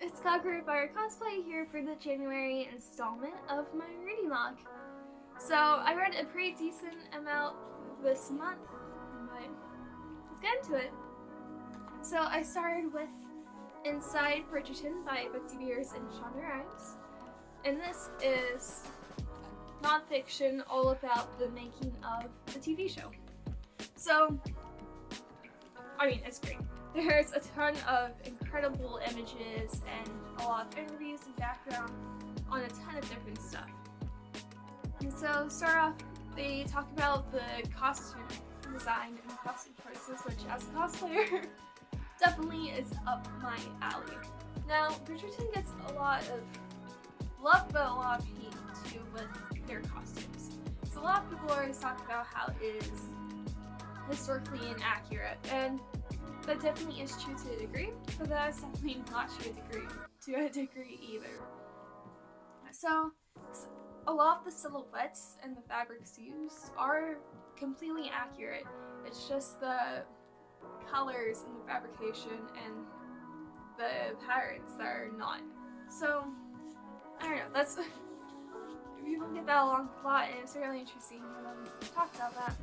it's KaguraFireCosplay here for the January installment of my reading log. So I read a pretty decent amount this month, but let's get into it. So I started with Inside Bridgerton by Betsy and Shonda Rhimes. And this is nonfiction all about the making of the TV show. So, I mean, it's great. There's a ton of incredible images and a lot of interviews and background on a ton of different stuff. And so, start off, they talk about the costume design and costume choices, which as a cosplayer, definitely is up my alley. Now, Bridgerton gets a lot of love, but a lot of hate too with their costumes. So a lot of people always talk about how it is historically inaccurate, and that definitely is true to a degree, but that is definitely not true to a degree either. So a lot of the silhouettes and the fabrics used are completely accurate. It's just the colors and the fabrication and the patterns that are not. So I don't know, that's people get that along the plot, and it's really interesting to talk about that.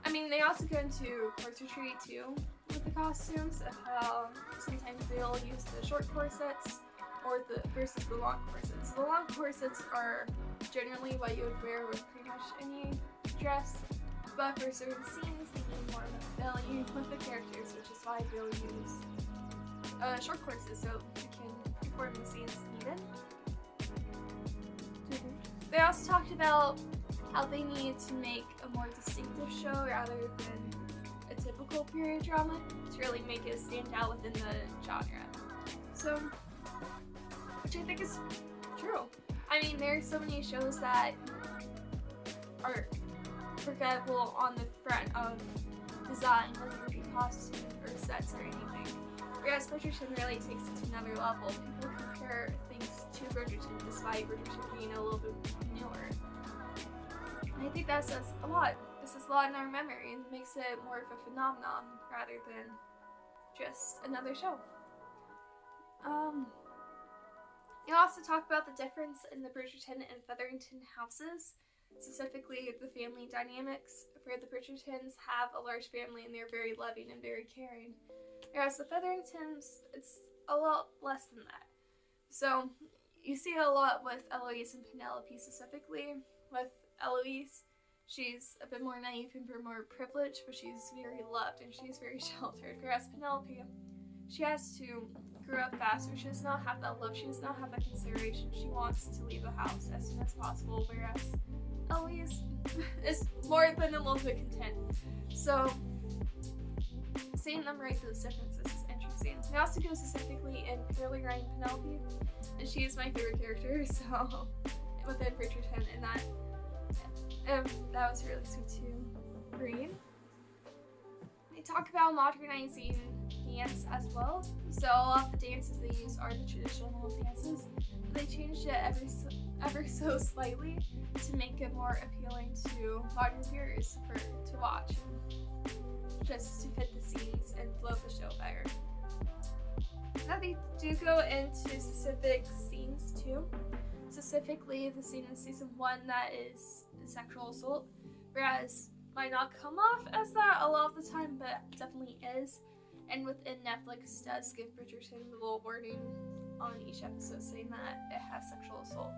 I mean, they also go into corsetry too with the costumes, of how sometimes they'll use the short corsets or versus the long corsets. The long corsets are generally what you would wear with pretty much any dress, but for certain scenes they need more of a value with the characters, which is why they'll use short corsets so you can perform the scenes needed. They also talked about how they need to make a more distinctive show rather than a typical period drama to really make it stand out within the genre. So, which I think is true. I mean, there are so many shows that are forgettable on the front of design, whether it be costume or sets or anything. Whereas Bridgerton really takes it to another level. People compare things to Bridgerton despite Bridgerton being a little bit newer. And I think that says a lot. This is a lot in our memory and makes it more of a phenomenon rather than just another show. They also talk about the difference in the Bridgerton and Featherington houses, specifically the family dynamics, where the Bridgertons have a large family and they're very loving and very caring. Whereas the Featheringtons, it's a lot less than that. So you see a lot with Eloise and Penelope specifically. With Eloise, she's a bit more naive and more privileged, but she's very loved and she's very sheltered. Whereas Penelope, she has to grow up faster. She does not have that love. She does not have that consideration. She wants to leave the house as soon as possible. Whereas Eloise is more than a little bit content. So seeing them write those differences is interesting. They also go specifically in Curly Ryan Penelope, and she is my favorite character, so within Bridgerton, and that was really sweet to read. They talk about modernizing dance as well. So a lot of the dances they use are the traditional dances, but they changed it ever so slightly to make it more appealing to modern viewers to watch, just to fit the scenes and flow the show better. Now they do go into specific scenes too. Specifically, the scene in season 1 that is sexual assault, whereas might not come off as that a lot of the time, but definitely is. And within Netflix does give Bridgerton a little warning on each episode saying that it has sexual assault.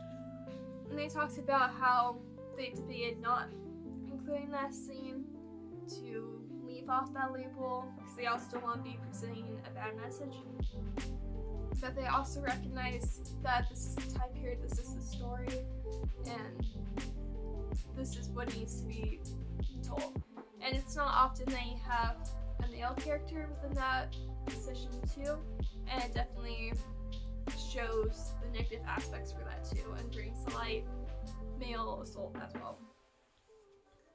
And they talked about how they debated not including that scene to leave off that label because they also don't want to be presenting a bad message. But they also recognize that this is the time period, this is the story, and this is what needs to be told. And it's not often that you have a male character within that position too, and it definitely shows the negative aspects for that too and brings to light male assault as well.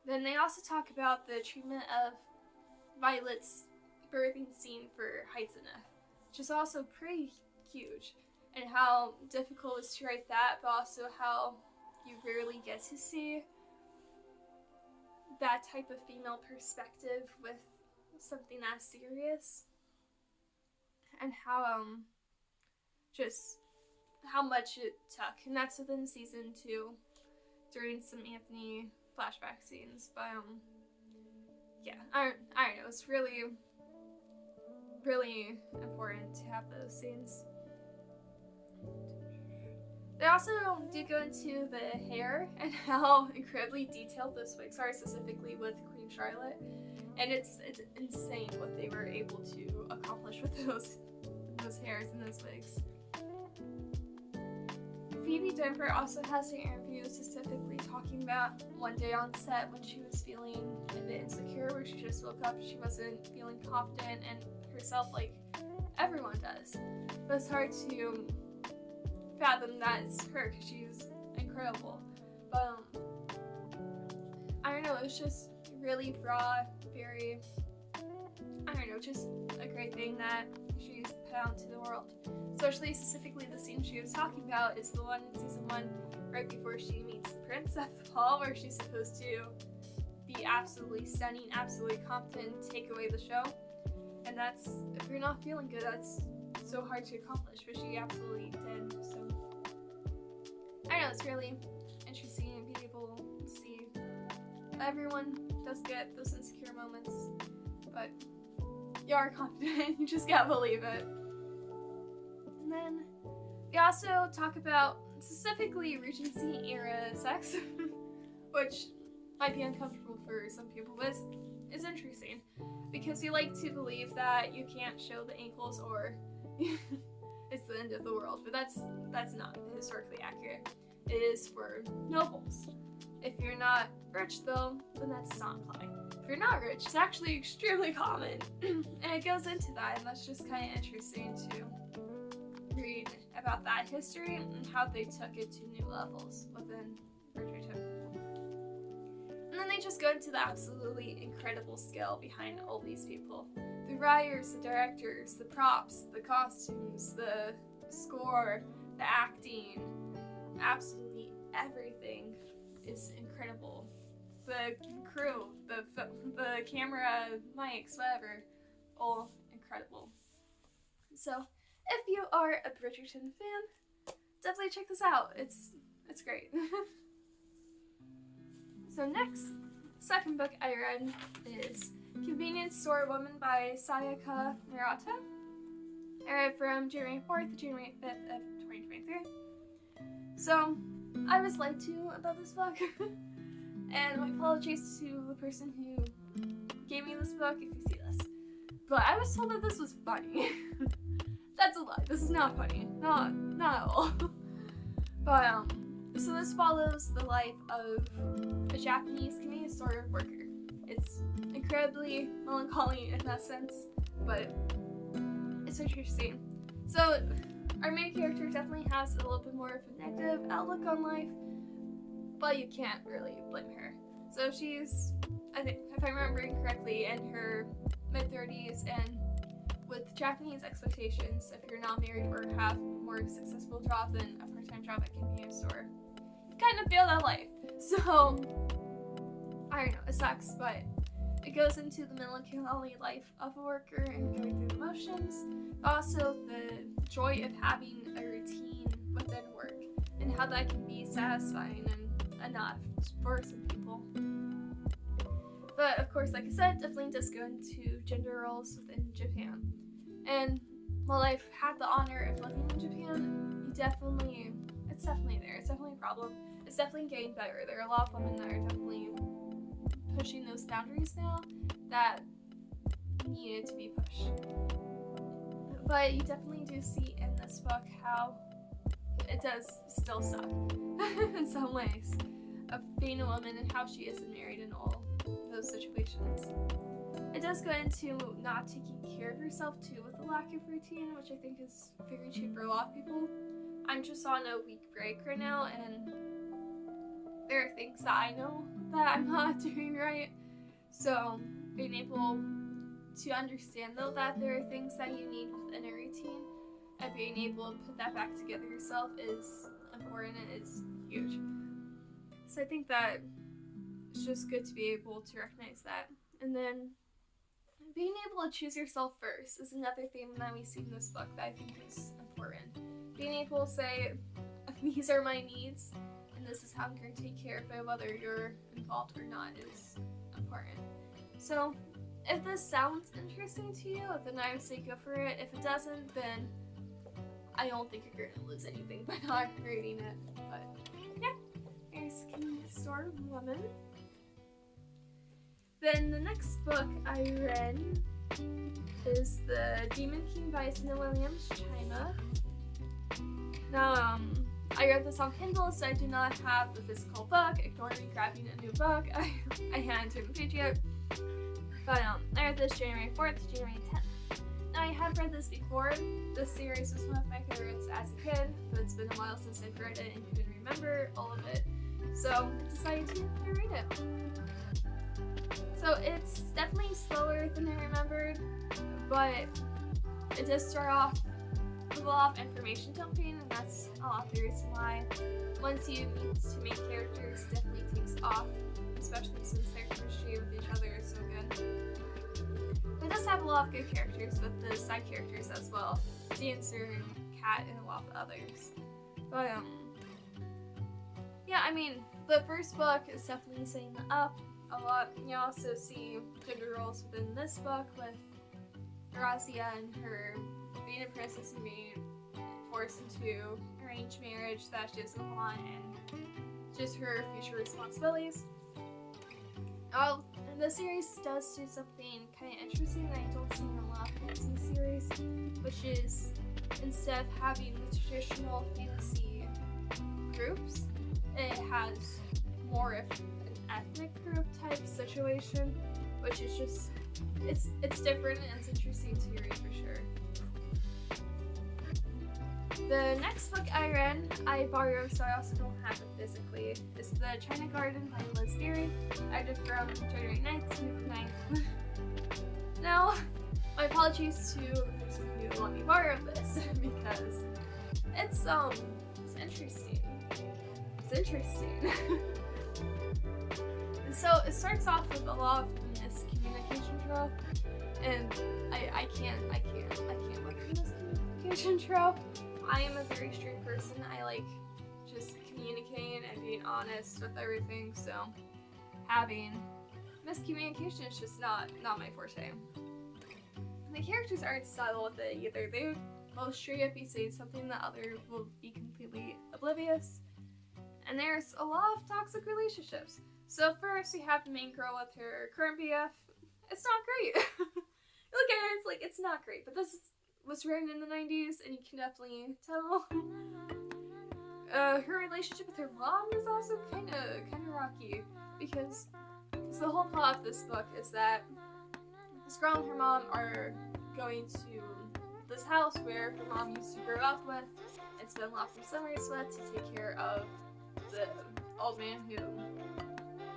Then they also talk about the treatment of Violet's birthing scene for Heitzena, which is also pretty huge, and how difficult it is to write that, but also how you rarely get to see that type of female perspective with something as serious, and how just how much it took, and that's within season 2 during some Anthony flashback scenes. But yeah, I don't know, it's really important to have those scenes. They also do go into the hair and how incredibly detailed those wigs are, specifically with Queen Charlotte, and it's insane what they were able to accomplish with those hairs and those wigs. Phoebe Denver also has an interview specifically talking about one day on set when she was feeling a bit insecure, where she just woke up, she wasn't feeling confident and herself like everyone does. But it's hard to fathom that it's her because she's incredible. But I don't know, it's just really raw, very, I don't know, just a great thing that she's put out into the world. Especially specifically the scene she was talking about is the one in season 1 right before she meets the prince at the ball, where she's supposed to be absolutely stunning, absolutely competent, take away the show. And that's, if you're not feeling good, that's so hard to accomplish, but she absolutely did. So I know, it's really interesting to be able to see everyone does get those insecure moments, but you are confident, you just gotta believe it. And then we also talk about specifically Regency era sex, which might be uncomfortable for some people, but it's interesting because we like to believe that you can't show the ankles or it's the end of the world, but that's not historically accurate. It is for nobles. If you're not rich though, then that does not apply. If you're not rich, it's actually extremely common, and it goes into that, and that's just kind of interesting to read about that history and how they took it to new levels within Bridgerton. And then they just go into the absolutely incredible skill behind all these people. The writers, the directors, the props, the costumes, the score, the acting, absolutely everything is incredible. The crew, the camera, mics, whatever, all incredible. So if you are a Bridgerton fan, definitely check this out. It's great. So next, second book I read is Convenience Store Woman by Sayaka Murata. I read from January 4th to January 5th of 2023. So I was lied to about this book. And my apologies to the person who gave me this book if you see this. But I was told that this was funny. That's a lie. This is not funny. Not at all. But so this follows the life of a Japanese convenience store worker. It's incredibly melancholy in that sense, but it's interesting. So our main character definitely has a little bit more of a negative outlook on life, but you can't really blame her. So she's, I think, if I'm remembering correctly, in her mid-30s, and with Japanese expectations, if you're not married or have a more successful job than a part-time job at a convenience store, you kind of feel that life. So, I don't know, it sucks, but it goes into the melancholy life of a worker and going through the motions, but also the joy of having a routine within work, and how that can be satisfying and enough for some people. But of course, like I said, definitely does go into gender roles within Japan. And while I've had the honor of living in Japan, it's definitely there. It's definitely a problem. It's definitely getting better. There are a lot of women that are definitely pushing those boundaries now that needed to be pushed. But you definitely do see in this book how it does still suck in some ways of being a woman and how she isn't married in all those situations. It does go into not taking care of yourself too with a lack of routine, which I think is very true for a lot of people. I'm just on a week break right now, and there are things that I know that I'm not doing right. So being able to understand though that there are things that you need within a routine, and being able to put that back together yourself is important and is huge. So I think that it's just good to be able to recognize that. And then being able to choose yourself first is another theme that we see in this book that I think is important. Being able to say, these are my needs, and this is how I'm going to take care of it, whether you're involved or not, is important. So, if this sounds interesting to you, then I would say go for it. If it doesn't, then I don't think you're going to lose anything by not reading it. But, yeah, here's King's Storm Woman. Then the next book I read is The Demon King by Cinda Williams, Chima. Now, I read this on Kindle, so I do not have the physical book. Ignore me grabbing a new book. I hadn't turned the page yet. But I read this January 4th to January 10th. Now, I have read this before. This series was one of my favorites as a kid, but it's been a while since I've read it and couldn't remember all of it. So I decided to reread it. So it's definitely slower than I remembered, but it does start off with a lot of information dumping, and that's a lot of the reason why once you meet two main characters, it definitely takes off, especially since their chemistry with each other is so good. It does have a lot of good characters with the side characters as well, Dancer and Cat and a lot of others. But yeah, I mean, the first book is definitely setting up a lot. You also see gender roles within this book with Razia and her being a princess and being forced into arranged marriage that she doesn't want, and just her future responsibilities. Oh, and the series does do something kind of interesting that I don't see in a lot of fantasy series, which is instead of having the traditional fantasy groups, it has more of an ethnic group type situation, which is just it's different and it's interesting to read for sure. The next book I read, I borrowed, so I also don't have it physically. It's The China Garden by Liz Berry. I did from January 9th to the 9th. Now, my apologies to those of you who let me borrow this because it's interesting. It's interesting. So it starts off with a lot of miscommunication trope, and I can't look at miscommunication trope. I am a very straight person. I like just communicating and being honest with everything, so having miscommunication is just not my forte. The characters aren't subtle with it either. They will straight up be saying something that others will be completely oblivious. And there's a lot of toxic relationships. So first we have the main girl with her current BF. It's not great. Look at her, it's like, it's not great. But this was written in the 90s, and you can definitely tell. Her relationship with her mom is also kind of rocky, because the whole plot of this book is that this girl and her mom are going to this house where her mom used to grow up with and spend lots of summers with to take care of the old man who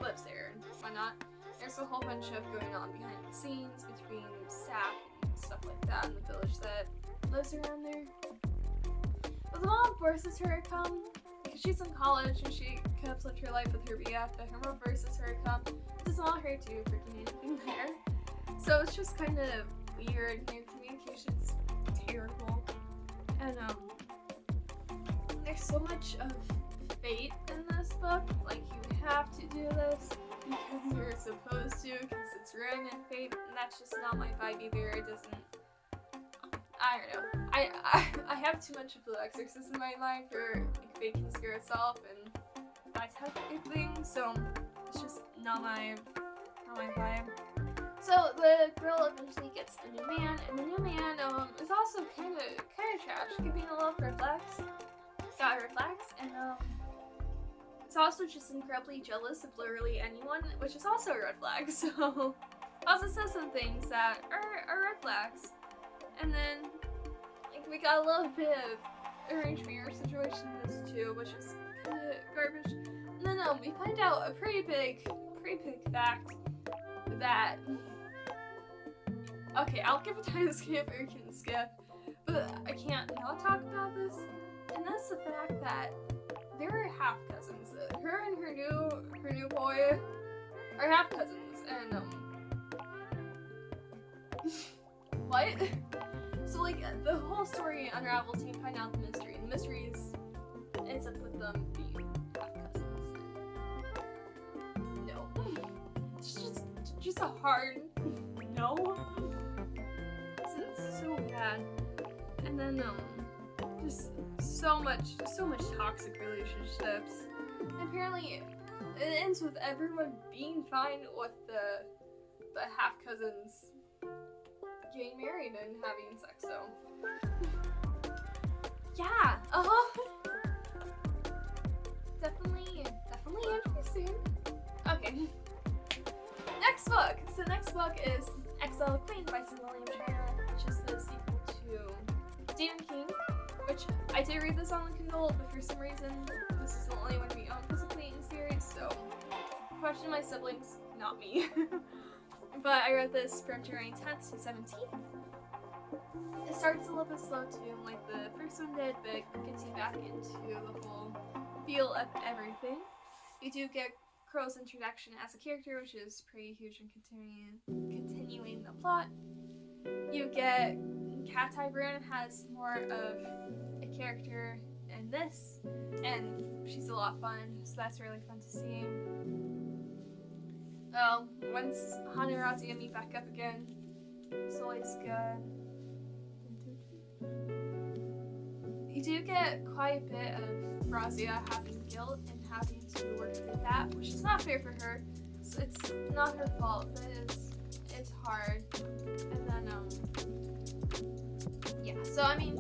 lives there and whatnot. There's a whole bunch of going on behind the scenes between staff and stuff like that in the village that lives around there. But the mom forces her to come because she's in college and she could have lived her life with her BF, but her mom forces her to come. Doesn't want her to freaking anything there. So it's just kind of weird. Their communication's terrible. And there's so much of fate in this book. Like, you have to do this because you're supposed to, because it's written in fate, and that's just not my vibe either. It doesn't, I don't know. I have too much of the Exorcist in my life where like, fate can scare itself and that type of thing, so it's just not my vibe. So the girl eventually gets a new man, and the new man is also kind of trash, giving a little red flags. Got red flags, and it's also just incredibly jealous of literally anyone, which is also a red flag. So also says some things that are red flags. And then like we got a little bit of arranged marriage situation in this too, which is kind of garbage. And then we find out a pretty big fact that, okay, I'll give a time skip or you can skip, but I can't not talk about this. And that's the fact that they're half cousins. Her and her new boy are half cousins, and what? So like the whole story unravels to find out the mystery. And the mystery ends up with them being half cousins. No. It's just a hard no. It's so bad. And then just so much toxic relationships. And apparently it ends with everyone being fine with the half cousins getting married and having sex, so yeah, definitely interesting. Okay, next book. So next book is Exiled by Cinda, which is the sequel to Stephen King, which I did read this on the Kindle, but for some reason this is the only one we own physically in series, so question my siblings, not me. But I read this from January 10th to 17th. It starts a little bit slow too, like the first one did, but gets you back into the whole feel of everything. You do get Crow's introduction as a character, which is pretty huge in continuing the plot. You get Cat Eye Brune has more of a character in this, and she's a lot of fun, so that's really fun to see. Once Han and Razia meet back up again, it's always good. You do get quite a bit of Razia having guilt and having to work through that, which is not fair for her. So it's not her fault, but it's hard. And then yeah. So I mean,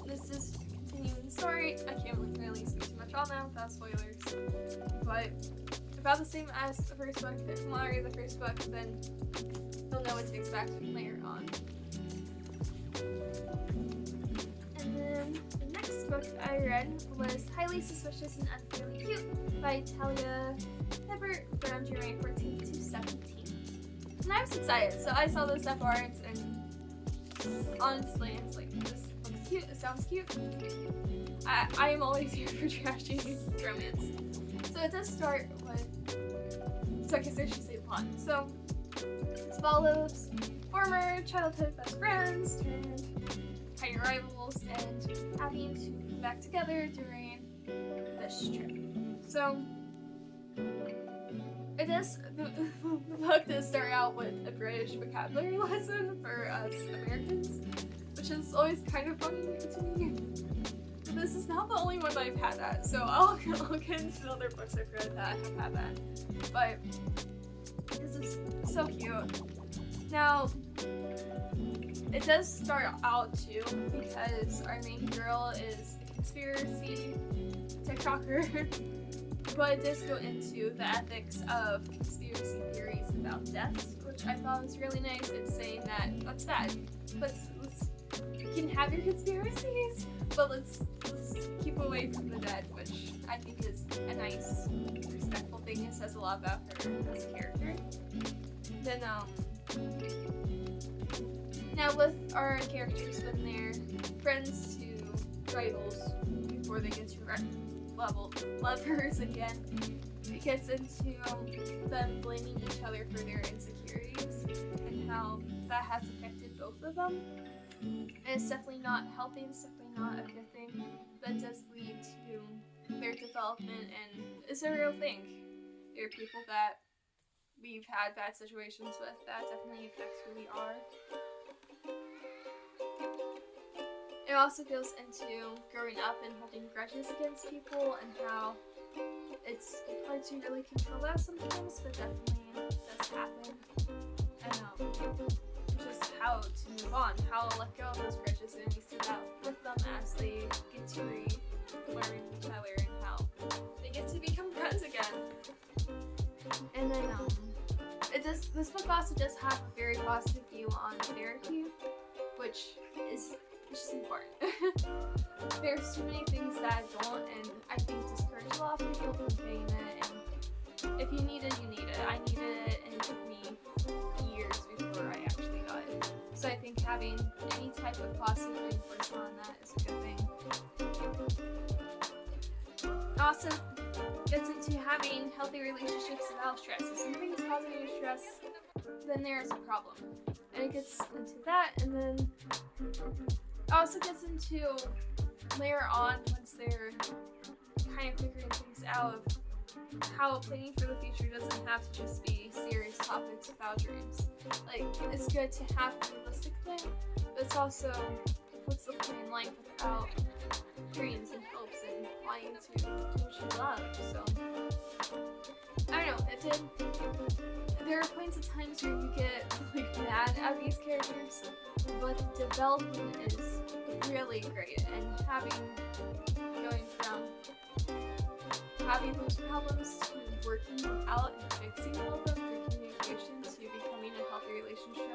this is continuing the story. I can't really speak too much on that without spoilers, but about the same as the first book. If you want to read the first book, then you'll know what to expect later on. And then the next book I read was Highly Suspicious and Unfairly Cute by Talia, Hibbert, from January 14th to 17th. And I was excited, so I saw those stuff arts, and honestly, I was like, this looks cute, it sounds cute. I am always here for trashy romance. So it does start with, so I guess I should say the plot. So it follows former childhood best friends turned tiny rivals and having to come back together during this trip. So it does, the book does start out with a British vocabulary lesson for us Americans, which is always kind of funny to me. This is not the only one that I've had that, so I'll get into other books I've read that have had that. But this is so cute. Now, it does start out too because our main girl is a conspiracy TikToker, but it does go into the ethics of conspiracy theories about deaths, which I thought was really nice. It's saying that that's bad. You can have your conspiracies, but let's keep away from the dead, which I think is a nice, respectful thing. It says a lot about her as a character. Then, now with our characters, when they're friends to rivals before they get to lovers again, it gets into them blaming each other for their insecurities and how that has affected both of them. And it's definitely not healthy, it's definitely not a good thing, but it does lead to their development, and it's a real thing. There are people that we've had bad situations with that definitely affects who we are. It also goes into growing up and holding grudges against people and how it's hard to really control that sometimes, but definitely does happen. And just how to move on, how to let go of those grudges, and you see that with them as they get to learn each other and how they get to become friends again. And then this book also does have a very positive view on therapy, which is just important. There's too many things that don't, and I think discourage a lot of people from getting it, and if you need it, you need it. I needed it, and it took me years before I actually got it. So I think having any type of positive reinforcement on that is a good thing. Also gets into having healthy relationships without stress. If something is causing you stress, then there's a problem. And it gets into that, and then it also gets into later on, once they're kind of figuring things out, of how planning for the future doesn't have to just be serious topics without dreams. Like, it's good to have a realistic plan, but it's also, what's the plan like without dreams and hopes and wanting to do what you love? So, I don't know, it did. There are points of times where you get like mad at these characters, but the development is really great, and going from having those problems to working them out and fixing all of them through communication to becoming a healthy relationship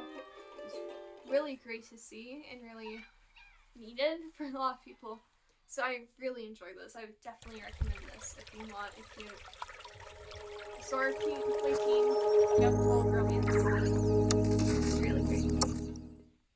is really great to see and really needed for a lot of people. So I really enjoy this. I would definitely recommend this if you want a cute sword team, play team, young adult romance.